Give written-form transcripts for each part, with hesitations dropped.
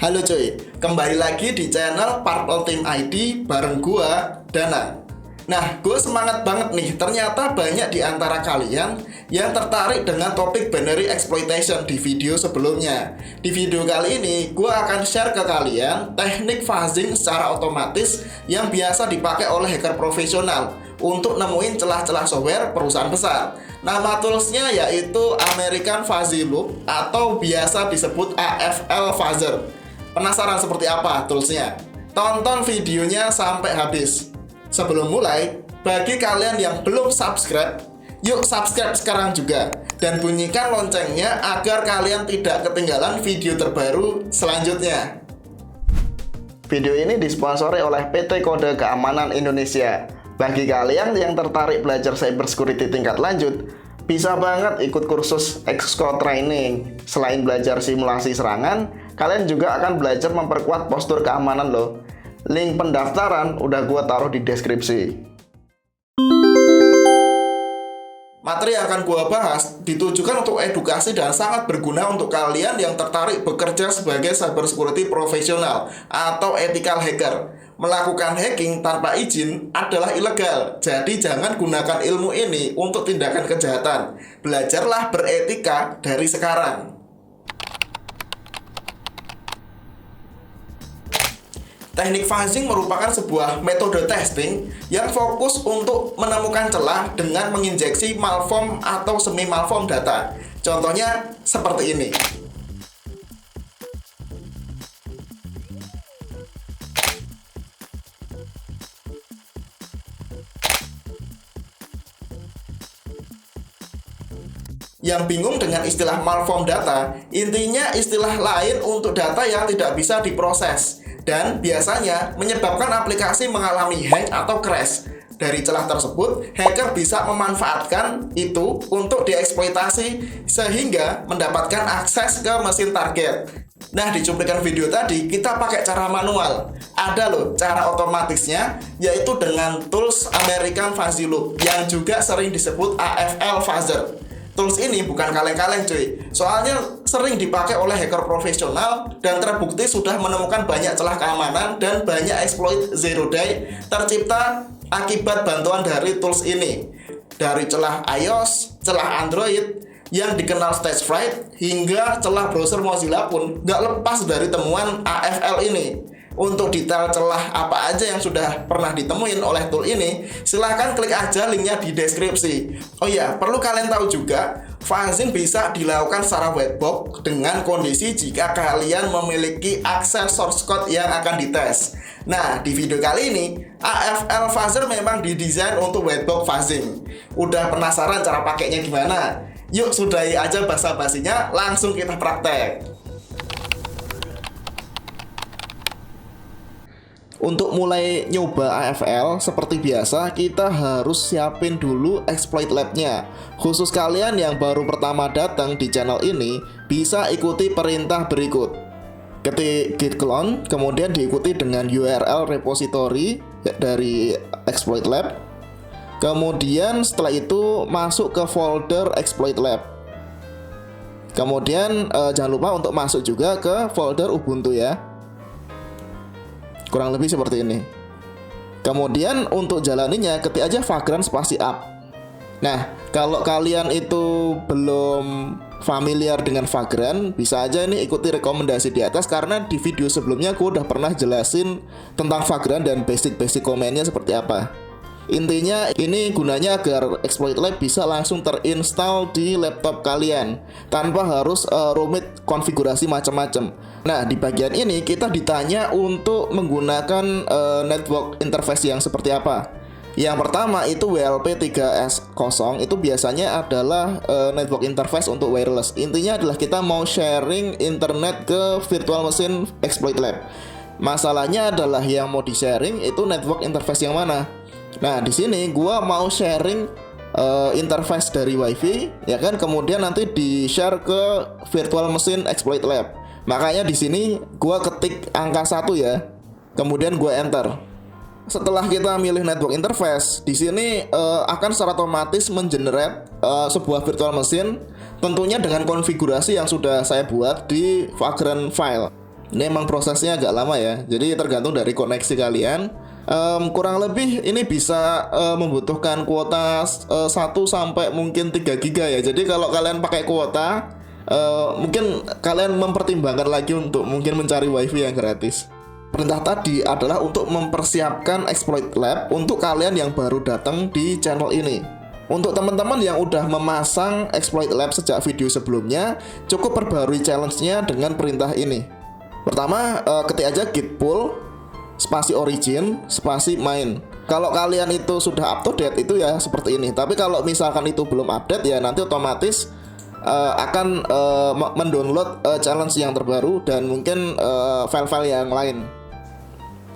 Halo cuy, kembali lagi di channel Purple Team ID bareng gua, Danang. Nah, gue semangat banget nih, ternyata banyak di antara kalian yang tertarik dengan topik binary exploitation di video sebelumnya. Di video kali ini, gue akan share ke kalian teknik fuzzing secara otomatis yang biasa dipakai oleh hacker profesional untuk nemuin celah-celah software perusahaan besar. Nama toolsnya yaitu American Fuzzy Loop atau biasa disebut AFL Fuzzer. Penasaran seperti apa toolsnya? Tonton videonya sampai habis. Sebelum mulai, bagi kalian yang belum subscribe, yuk subscribe sekarang juga dan bunyikan loncengnya agar kalian tidak ketinggalan video terbaru selanjutnya. Video ini disponsori oleh PT Kode Keamanan Indonesia. Bagi kalian yang tertarik belajar cybersecurity tingkat lanjut, bisa banget ikut kursus Xcode Training. Selain belajar simulasi serangan, kalian juga akan belajar memperkuat postur keamanan loh. Link pendaftaran udah gue taruh di deskripsi. Materi yang akan gue bahas ditujukan untuk edukasi dan sangat berguna untuk kalian yang tertarik bekerja sebagai cybersecurity profesional atau ethical hacker. Melakukan hacking tanpa izin adalah ilegal, jadi jangan gunakan ilmu ini untuk tindakan kejahatan. Belajarlah beretika dari sekarang. Teknik fuzzing merupakan sebuah metode testing yang fokus untuk menemukan celah dengan menginjeksi malform atau semi-malform data. Contohnya seperti ini. Yang bingung dengan istilah malform data, intinya istilah lain untuk data yang tidak bisa diproses dan biasanya menyebabkan aplikasi mengalami hang atau crash. Dari celah tersebut, hacker bisa memanfaatkan itu untuk dieksploitasi sehingga mendapatkan akses ke mesin target. Nah, di cuplikan video tadi kita pakai cara manual. Ada loh cara otomatisnya, yaitu dengan tools American Fuzzy Loop yang juga sering disebut AFL Fuzzer. Tools ini bukan kaleng-kaleng cuy, soalnya sering dipakai oleh hacker profesional dan terbukti sudah menemukan banyak celah keamanan dan banyak exploit zero day tercipta akibat bantuan dari tools ini. Dari celah iOS, celah Android yang dikenal stage fright hingga celah browser Mozilla pun gak lepas dari temuan AFL ini. Untuk detail celah apa aja yang sudah pernah ditemuin oleh tool ini, silahkan klik aja linknya di deskripsi. Oh iya, perlu kalian tahu juga, fuzzing bisa dilakukan secara white box dengan kondisi jika kalian memiliki akses source code yang akan dites. Nah, di video kali ini, AFL Fuzzer memang didesain untuk white box fuzzing. Udah penasaran cara pakainya gimana? Yuk sudahi aja basa-basinya, langsung kita praktek. Untuk mulai nyoba AFL, seperti biasa kita harus siapin dulu exploit labnya. Khusus kalian yang baru pertama datang di channel ini, bisa ikuti perintah berikut. Ketik git clone, kemudian diikuti dengan URL repository dari exploit lab. Kemudian setelah itu masuk ke folder exploit lab. Kemudian jangan lupa untuk masuk juga ke folder Ubuntu ya. Kurang lebih seperti ini. Kemudian untuk jalaninya ketik aja vagrant spasi up. Nah, kalau kalian itu belum familiar dengan vagrant, bisa aja ini ikuti rekomendasi di atas karena di video sebelumnya aku udah pernah jelasin tentang vagrant dan basic komennya seperti apa. Intinya ini gunanya agar exploit lab bisa langsung terinstall di laptop kalian tanpa harus rumit konfigurasi macam-macam. Nah, di bagian ini kita ditanya untuk menggunakan network interface yang seperti apa. Yang pertama itu WLP3S0, itu biasanya adalah network interface untuk wireless. Intinya adalah kita mau sharing internet ke virtual machine exploit lab. Masalahnya adalah yang mau di-sharing itu network interface yang mana? Nah, di sini gua mau sharing interface dari WiFi, ya kan? Kemudian nanti di-share ke virtual machine exploit lab. Makanya di sini gua ketik angka 1 ya. Kemudian gua enter. Setelah kita milih network interface, di sini akan secara otomatis mengenerate sebuah virtual machine, tentunya dengan konfigurasi yang sudah saya buat di Vagrant file. Ini emang prosesnya agak lama ya, jadi tergantung dari koneksi kalian. Kurang lebih ini bisa membutuhkan kuota 1 sampai mungkin 3 giga ya. Jadi kalau kalian pakai kuota, mungkin kalian mempertimbangkan lagi untuk mungkin mencari wifi yang gratis. Perintah tadi adalah untuk mempersiapkan exploit lab untuk kalian yang baru datang di channel ini. Untuk teman-teman yang udah memasang exploit lab sejak video sebelumnya, cukup perbarui challenge-nya dengan perintah ini. Pertama, ketik aja git pull spasi origin spasi main. Kalau kalian itu sudah up to date itu ya seperti ini. Tapi kalau misalkan itu belum update ya nanti otomatis akan mendownload challenge yang terbaru dan mungkin file-file yang lain.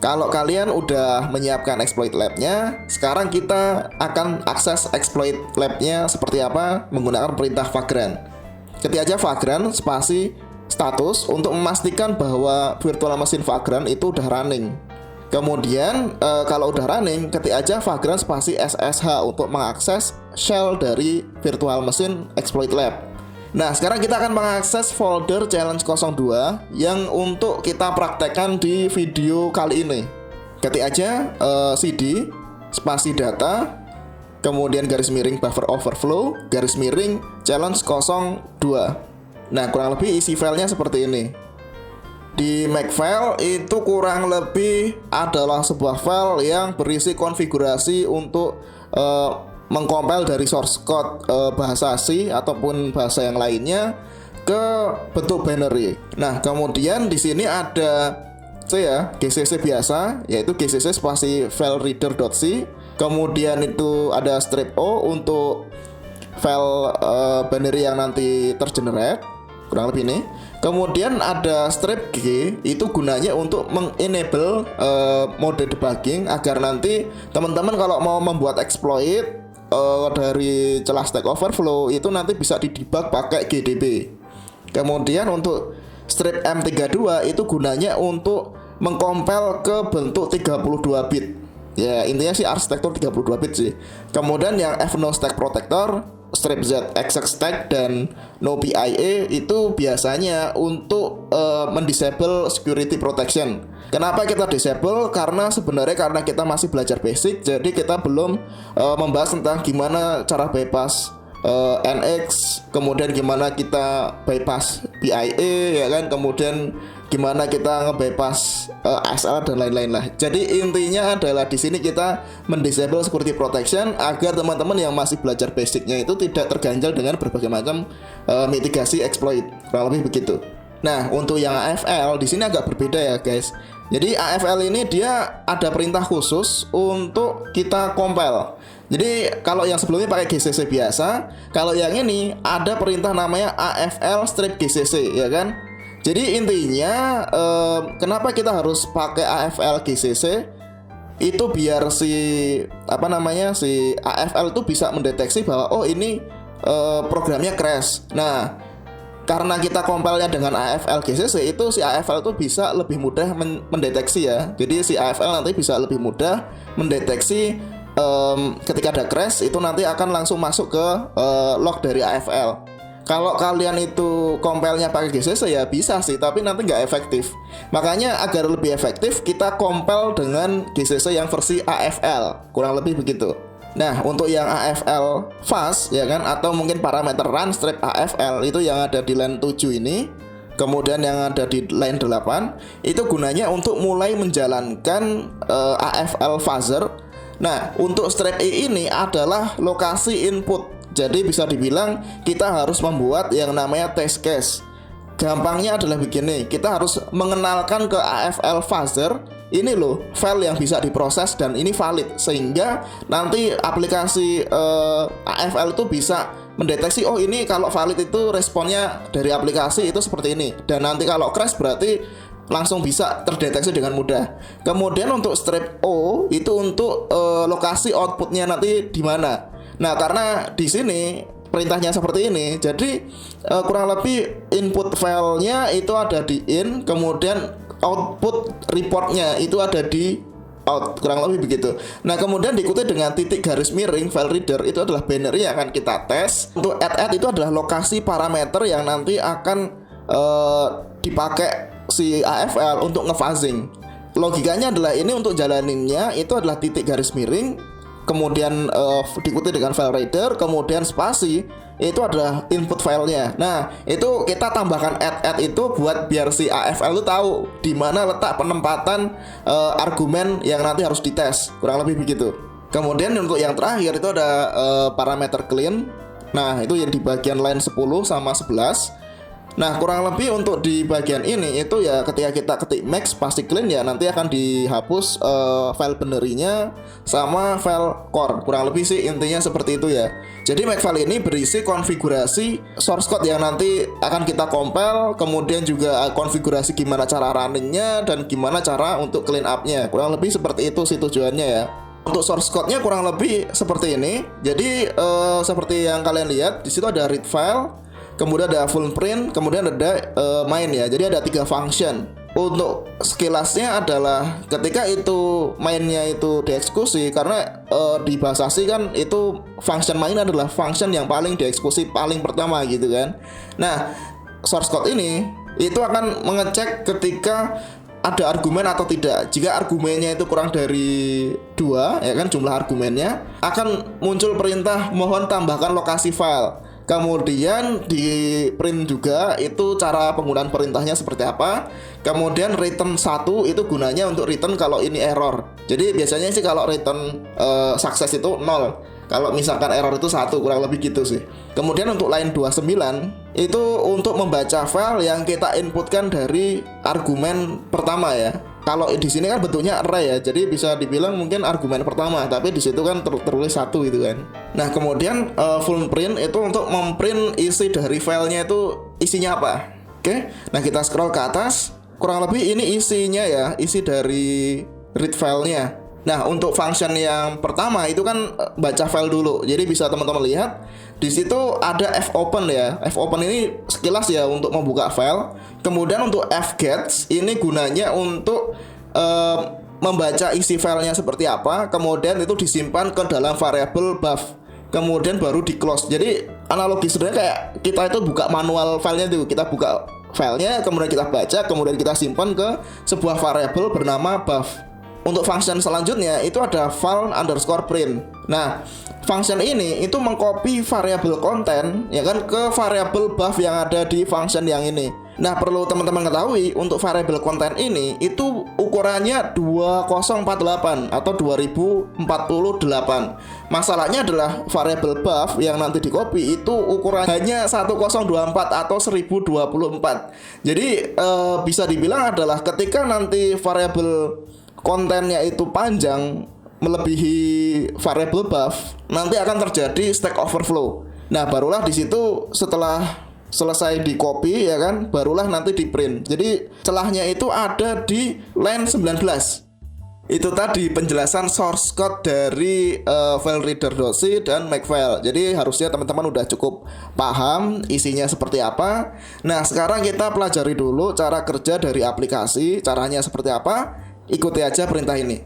Kalau kalian udah menyiapkan exploit lab-nya, sekarang kita akan akses exploit lab-nya seperti apa menggunakan perintah vagrant. Ketik aja vagrant spasi status untuk memastikan bahwa virtual machine vagrant itu udah running. Kemudian kalau udah running, ketik aja vagrant spasi ssh untuk mengakses shell dari virtual machine exploit lab. Nah, sekarang kita akan mengakses folder challenge 02 yang untuk kita praktekkan di video kali ini. Ketik aja cd spasi data, kemudian garis miring buffer overflow, garis miring challenge 02. Nah, kurang lebih isi filenya seperti ini. Di Makefile itu kurang lebih adalah sebuah file yang berisi konfigurasi untuk mengcompile dari source code bahasa C ataupun bahasa yang lainnya ke bentuk binary. Nah, kemudian di sini ada GCC biasa, yaitu GCC spasi file reader.c. Kemudian itu ada strip O untuk file binary yang nanti tergenerate, kurang lebih ini. Kemudian ada strip G, itu gunanya untuk mengenable mode debugging agar nanti teman-teman kalau mau membuat exploit dari celah Stack Overflow itu nanti bisa didebug pakai GDB. Kemudian untuk strip M32 itu gunanya untuk mengcompile ke bentuk 32 bit. Ya, intinya sih arsitektur 32 bit sih. Kemudian yang fno stack protector, strip Z exec stack dan no PIA itu biasanya untuk mendisable security protection. Kenapa kita disable? Karena kita masih belajar basic, jadi kita belum membahas tentang gimana cara bypass NX, kemudian gimana kita bypass PIA ya kan, kemudian gimana kita nge-bypass SL dan lain-lain lah. Jadi intinya adalah di sini kita mendisable security protection agar teman-teman yang masih belajar basicnya itu tidak terganjal dengan berbagai macam mitigasi exploit. Kurang lebih begitu. Nah, untuk yang AFL di sini agak berbeda ya, guys. Jadi AFL ini dia ada perintah khusus untuk kita compile. Jadi kalau yang sebelumnya pakai GCC biasa, kalau yang ini ada perintah namanya AFL strip GCC ya kan. Jadi intinya kenapa kita harus pakai AFL GCC itu biar si AFL itu bisa mendeteksi bahwa oh ini programnya crash. Nah, karena kita compile-nya dengan AFL GCC itu si AFL itu bisa lebih mudah mendeteksi ya. Jadi si AFL nanti bisa lebih mudah mendeteksi ketika ada crash itu nanti akan langsung masuk ke log dari AFL. Kalau kalian itu compile-nya pakai GCC ya bisa sih, tapi nanti nggak efektif. Makanya agar lebih efektif kita compile dengan GCC yang versi AFL, kurang lebih begitu. Nah, untuk yang AFL fast ya kan, atau mungkin parameter run strip AFL itu yang ada di line 7 ini, kemudian yang ada di line 8 itu gunanya untuk mulai menjalankan AFL phaser. Nah, untuk strip E ini adalah lokasi input. Jadi bisa dibilang kita harus membuat yang namanya test case. Gampangnya adalah begini, kita harus mengenalkan ke AFL phaser ini loh file yang bisa diproses dan ini valid, sehingga nanti aplikasi AFL itu bisa mendeteksi oh ini kalau valid itu responnya dari aplikasi itu seperti ini, dan nanti kalau crash berarti langsung bisa terdeteksi dengan mudah. Kemudian untuk strip O itu untuk lokasi outputnya nanti di mana. Nah, karena di sini perintahnya seperti ini, jadi kurang lebih input filenya itu ada di in, kemudian output reportnya itu ada di out, kurang lebih begitu. Nah, kemudian diikuti dengan titik garis miring file reader itu adalah binary yang akan kita tes. Untuk add itu adalah lokasi parameter yang nanti akan dipakai si AFL untuk ngefuzzing. Logikanya adalah ini untuk jalaninnya itu adalah titik garis miring, kemudian diikuti dengan file reader, kemudian spasi itu adalah input filenya. Nah, itu kita tambahkan add itu buat biar si AFL itu tahu di mana letak penempatan argumen yang nanti harus dites. Kurang lebih begitu. Kemudian untuk yang terakhir itu ada parameter clean. Nah, itu yang di bagian line 10 sama 11. Nah, kurang lebih untuk di bagian ini itu ya ketika kita ketik max pasti clean ya nanti akan dihapus file binary-nya sama file core. Kurang lebih sih intinya seperti itu ya. Jadi make file ini berisi konfigurasi source code yang nanti akan kita compile, kemudian juga konfigurasi gimana cara runningnya dan gimana cara untuk clean up-nya. Kurang lebih seperti itu sih tujuannya ya. Untuk source code-nya kurang lebih seperti ini. Jadi seperti yang kalian lihat di situ ada read file, kemudian ada full print, kemudian ada main ya. Jadi ada 3 function. Untuk sekilasnya adalah ketika itu mainnya itu dieksekusi, karena di bahasa C kan itu function main adalah function yang paling dieksekusi paling pertama gitu kan. Nah, source code ini itu akan mengecek ketika ada argumen atau tidak. Jika argumennya itu kurang dari 2 ya kan jumlah argumennya, akan muncul perintah mohon tambahkan lokasi file. Kemudian di print juga itu cara penggunaan perintahnya seperti apa. Kemudian return 1 itu gunanya untuk return kalau ini error. Jadi biasanya sih kalau return sukses itu 0. Kalau misalkan error itu 1, kurang lebih gitu sih. Kemudian untuk line 29 itu untuk membaca file yang kita inputkan dari argumen pertama ya. Kalau di sini kan bentuknya array ya, jadi bisa dibilang mungkin argumen pertama, tapi di situ kan tertulis 1 itu kan. Nah, kemudian full print itu untuk memprint isi dari filenya itu isinya apa. Oke. Nah, kita scroll ke atas, kurang lebih ini isinya ya, isi dari read filenya. Nah, untuk function yang pertama itu kan baca file dulu. Jadi bisa teman-teman lihat di situ ada fopen ya. Fopen ini sekilas ya untuk membuka file. Kemudian untuk fgets ini gunanya untuk membaca isi filenya seperti apa. Kemudian itu disimpan ke dalam variabel buff. Kemudian baru di close. Jadi analogi sebenarnya kayak kita itu buka manual filenya itu. Kita buka filenya, kemudian kita baca, kemudian kita simpan ke sebuah variabel bernama buff. Untuk function selanjutnya itu ada file underscore print. Nah, function ini itu mengcopy variabel konten ya kan ke variabel buff yang ada di function yang ini. Nah, perlu teman-teman ketahui untuk variabel konten ini itu ukurannya 2048 atau 2048. Masalahnya adalah variabel buff yang nanti di copy itu ukurannya 1024 atau 1024. Jadi bisa dibilang adalah ketika nanti variabel kontennya itu panjang melebihi variable buff, nanti akan terjadi stack overflow. Nah, barulah di situ setelah selesai di copy ya kan, barulah nanti di print. Jadi celahnya itu ada di line 19. Itu tadi penjelasan source code dari filereader.c dan makefile. Jadi harusnya teman-teman udah cukup paham isinya seperti apa. Nah, sekarang kita pelajari dulu cara kerja dari aplikasi, caranya seperti apa. Ikuti aja perintah ini.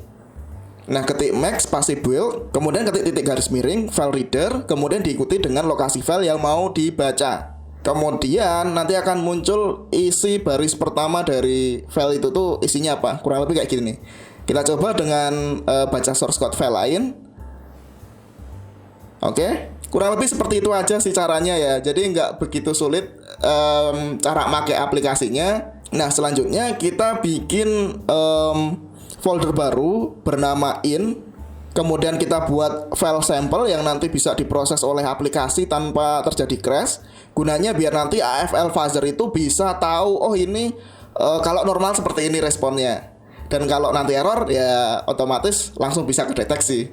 Nah, ketik max spasi build, kemudian ketik titik garis miring file reader, kemudian diikuti dengan lokasi file yang mau dibaca. Kemudian nanti akan muncul isi baris pertama dari file itu tuh isinya apa. Kurang lebih kayak gini nih. Kita coba dengan baca source code file lain. Oke, kurang lebih seperti itu aja sih caranya ya. Jadi nggak begitu sulit cara pakai aplikasinya. Nah, selanjutnya kita bikin folder baru bernama in. Kemudian kita buat file sampel yang nanti bisa diproses oleh aplikasi tanpa terjadi crash. Gunanya biar nanti AFL fuzzer itu bisa tahu, oh ini kalau normal seperti ini responnya. Dan kalau nanti error ya otomatis langsung bisa kedeteksi.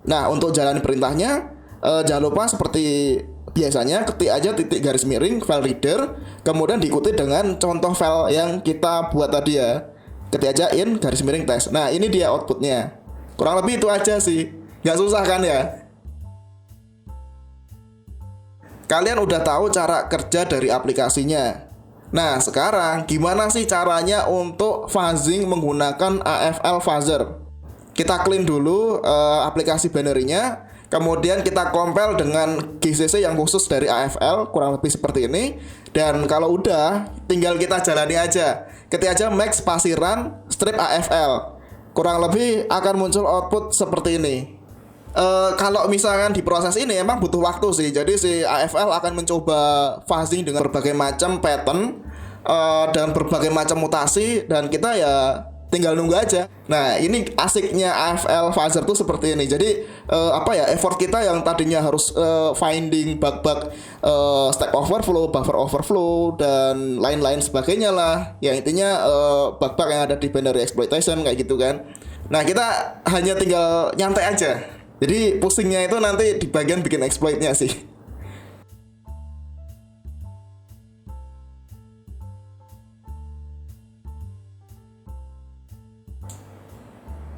Nah, untuk jalan perintahnya jangan lupa seperti biasanya ketik aja titik garis miring file reader, kemudian diikuti dengan contoh file yang kita buat tadi ya. Ketik aja in garis miring test. Nah, ini dia outputnya. Kurang lebih itu aja sih. Nggak susah kan ya? Kalian udah tahu cara kerja dari aplikasinya. Nah, sekarang gimana sih caranya untuk fuzzing menggunakan AFL fuzzer? Kita clean dulu aplikasi binary-nya. Kemudian kita compile dengan GCC yang khusus dari AFL, kurang lebih seperti ini. Dan kalau udah, tinggal kita jalani aja. Ketik aja make spasi run strip AFL. Kurang lebih akan muncul output seperti ini. Kalau misalkan di proses ini emang butuh waktu sih. Jadi si AFL akan mencoba fuzzing dengan berbagai macam pattern dan berbagai macam mutasi, dan kita ya tinggal nunggu aja. Nah, ini asiknya AFL fuzzer tuh seperti ini. Jadi effort kita yang tadinya harus finding bug-bug stack overflow, buffer overflow dan lain-lain sebagainya lah. Ya intinya bug-bug yang ada di binary exploitation kayak gitu kan. Nah, kita hanya tinggal nyantai aja. Jadi pusingnya itu nanti di bagian bikin exploitnya sih.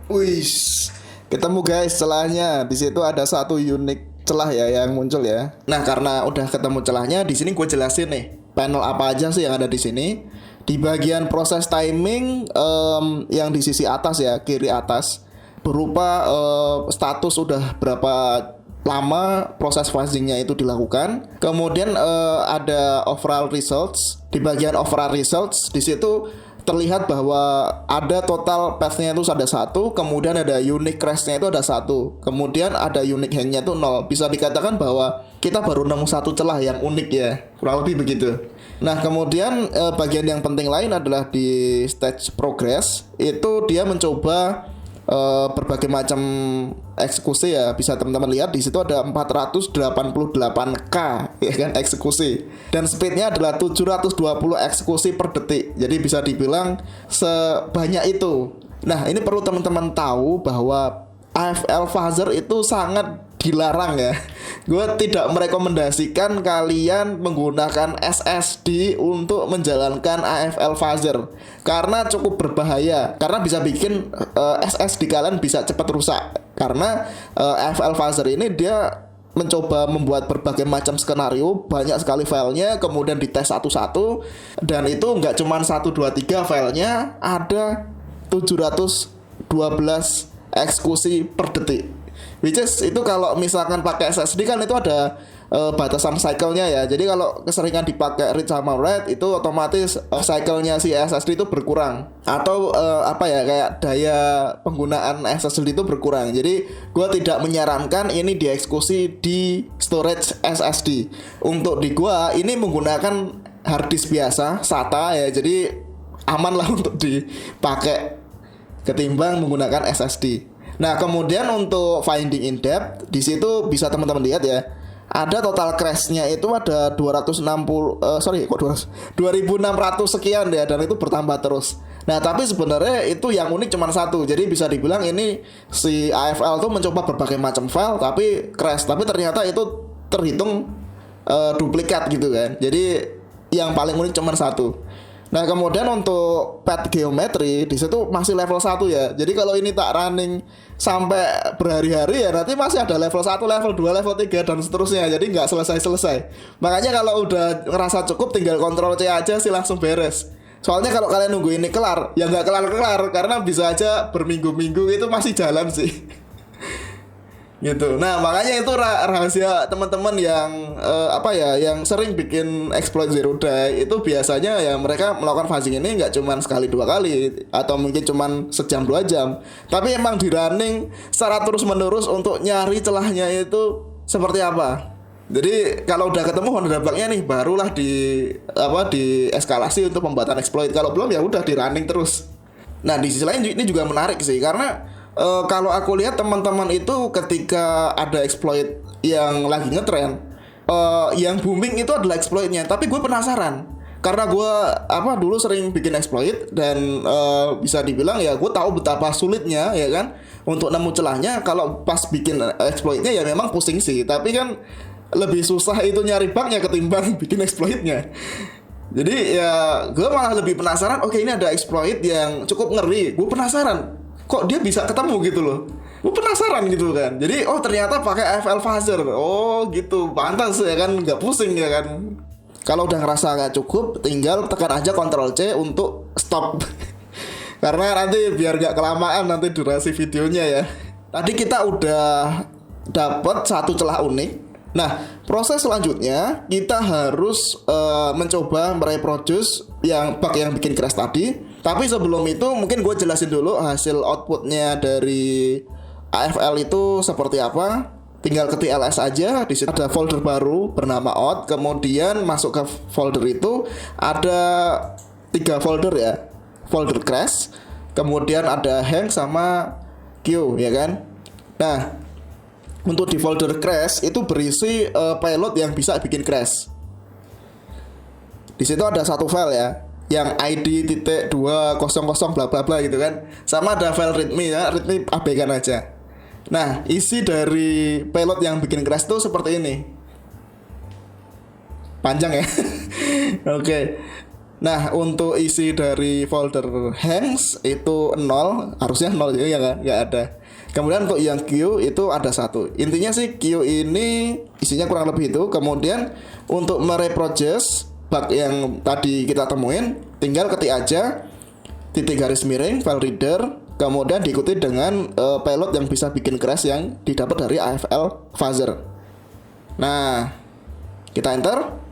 Wih, ketemu guys celahnya. Di situ ada satu unik celah ya yang muncul ya. Nah, karena udah ketemu celahnya, di sini gue jelasin nih panel apa aja sih yang ada di sini. Di bagian proses timing yang di sisi atas ya, kiri atas, berupa status udah berapa lama proses fuzzingnya itu dilakukan. Kemudian ada overall results. Di bagian overall results di situ terlihat bahwa ada total path-nya itu ada 1, kemudian ada unique crash-nya itu ada 1, kemudian ada unique hang-nya itu 0. Bisa dikatakan bahwa kita baru nemu satu celah yang unik ya, kurang lebih begitu. Nah, kemudian bagian yang penting lain adalah di stage progress. Itu dia mencoba berbagai macam eksekusi ya. Bisa teman-teman lihat di situ ada 488k ya kan eksekusi, dan speednya adalah 720 eksekusi per detik. Jadi bisa dibilang sebanyak itu. Nah, ini perlu teman-teman tahu bahwa AFL fuzzer itu sangat dilarang ya. Gue tidak merekomendasikan kalian menggunakan SSD untuk menjalankan AFL fuzzer karena cukup berbahaya, karena bisa bikin SSD kalian bisa cepat rusak. Karena AFL fuzzer ini dia mencoba membuat berbagai macam skenario, banyak sekali filenya, kemudian dites satu-satu, dan itu nggak cuma 1, 2, 3 filenya, ada 712 eksekusi per detik. Which is itu kalau misalkan pakai SSD kan itu ada batasan cycle-nya ya. Jadi kalau keseringan dipakai read sama write itu otomatis cycle-nya si SSD itu berkurang. Atau kayak daya penggunaan SSD itu berkurang. Jadi gue tidak menyarankan ini dieksekusi di storage SSD. Untuk di gue ini menggunakan hard disk biasa SATA ya. Jadi aman lah untuk dipakai ketimbang menggunakan SSD. Nah, kemudian untuk finding in depth di situ bisa teman-teman lihat ya. Ada total crash-nya itu ada 2600 sekian ya, dan itu bertambah terus. Nah, tapi sebenarnya itu yang unik cuma satu. Jadi bisa dibilang ini si AFL tuh mencoba berbagai macam file tapi crash, tapi ternyata itu terhitung duplikat gitu kan. Jadi yang paling unik cuma satu. Nah, kemudian untuk path geometry di situ masih level 1 ya. Jadi kalau ini tak running sampai berhari-hari ya nanti masih ada level 1, level 2, level 3 dan seterusnya. Jadi nggak selesai-selesai. Makanya kalau udah ngerasa cukup tinggal Ctrl C aja sih langsung beres. Soalnya kalau kalian nunggu ini kelar, ya nggak kelar-kelar karena bisa aja berminggu-minggu itu masih jalan sih. Gitu. Nah, makanya itu rahasia teman-teman yang yang sering bikin exploit zero day itu biasanya ya mereka melakukan fuzzing ini nggak cuma sekali 2 kali atau mungkin cuma sejam 2 jam, tapi emang di running secara terus menerus untuk nyari celahnya itu seperti apa. Jadi kalau udah ketemu Honda bugnya nih barulah di eskalasi untuk pembuatan exploit. Kalau belum ya udah di running terus. Nah, di sisi lain ini juga menarik sih karena kalau aku lihat teman-teman itu ketika ada exploit yang lagi ngetrend, yang booming itu adalah exploitnya. Tapi gue penasaran karena gue dulu sering bikin exploit dan bisa dibilang ya gue tahu betapa sulitnya ya kan untuk nemu celahnya. Kalau pas bikin exploitnya ya memang pusing sih, tapi kan lebih susah itu nyari bugnya ketimbang bikin exploitnya. Jadi ya gue malah lebih penasaran. Oke, ini ada exploit yang cukup ngeri. Gue penasaran kok dia bisa ketemu gitu loh. Gue penasaran gitu kan. Jadi ternyata pakai AFL fuzzer. Oh gitu, pantas ya kan, nggak pusing ya kan. Kalau udah ngerasa nggak cukup, tinggal tekan aja Ctrl C untuk stop. Karena nanti biar nggak kelamaan nanti durasi videonya ya. Tadi kita udah dapat satu celah unik. Nah, proses selanjutnya kita harus mencoba mereproduce yang bug yang bikin crash tadi. Tapi sebelum itu mungkin gue jelasin dulu hasil outputnya dari AFL itu seperti apa. Tinggal ketik ls aja. Di situ ada folder baru bernama out. Kemudian masuk ke folder itu ada 3 folder ya. Folder crash, kemudian ada hang sama queue ya kan. Nah, untuk di folder crash itu berisi payload yang bisa bikin crash. Di situ ada satu file ya, yang id.200 bla bla bla gitu kan. Sama ada file readme ya, readme abaikan aja. Nah, isi dari payload yang bikin crash itu seperti ini. Panjang ya. Oke. Nah, untuk isi dari folder hangs itu 0, harusnya 0 ya kan, nggak ada. Kemudian untuk yang queue itu ada 1. Intinya sih queue ini isinya kurang lebih itu. Kemudian untuk mereproduce bug yang tadi kita temuin, tinggal ketik aja titik garis miring file reader, kemudian diikuti dengan payload yang bisa bikin crash yang didapat dari AFL fuzzer. Nah, kita enter.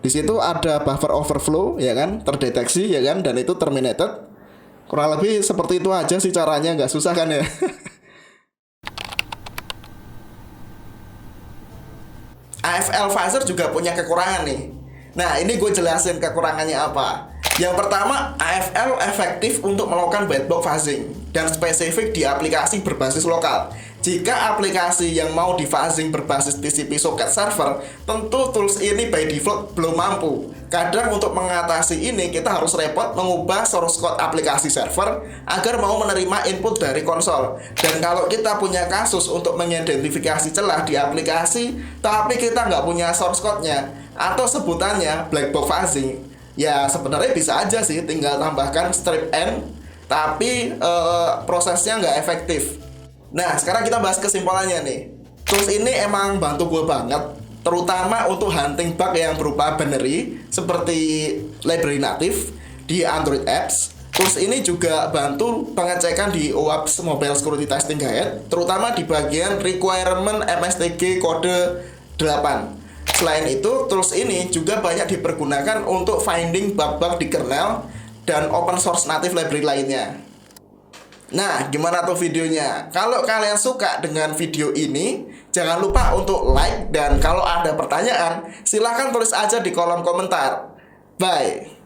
Di situ ada buffer overflow ya kan, terdeteksi ya kan, dan itu terminated. Kurang lebih seperti itu aja sih caranya, nggak susah kan ya. AFL fuzzer juga punya kekurangan nih. Nah, ini gue jelasin kekurangannya apa. Yang pertama, AFL efektif untuk melakukan white box fuzzing dan spesifik di aplikasi berbasis lokal. Jika aplikasi yang mau di fuzzing berbasis TCP socket server, tentu tools ini by default belum mampu. Kadang untuk mengatasi ini kita harus repot mengubah source code aplikasi server agar mau menerima input dari konsol. Dan kalau kita punya kasus untuk mengidentifikasi celah di aplikasi tapi kita nggak punya source code-nya atau sebutannya black box fuzzing, ya sebenarnya bisa aja sih tinggal tambahkan strip n, tapi prosesnya nggak efektif. Nah, sekarang kita bahas kesimpulannya nih. Tools ini emang bantu gue banget, terutama untuk hunting bug yang berupa binary seperti library native di Android apps. Tools ini juga bantu pengecekan di OWASP Mobile Security Testing Guide, terutama di bagian requirement MSTG kode 8. Selain itu, tools ini juga banyak dipergunakan untuk finding bug-bug di kernel dan open source native library lainnya. Nah, gimana tuh videonya? Kalau kalian suka dengan video ini, jangan lupa untuk like, dan kalau ada pertanyaan, silahkan tulis aja di kolom komentar. Bye!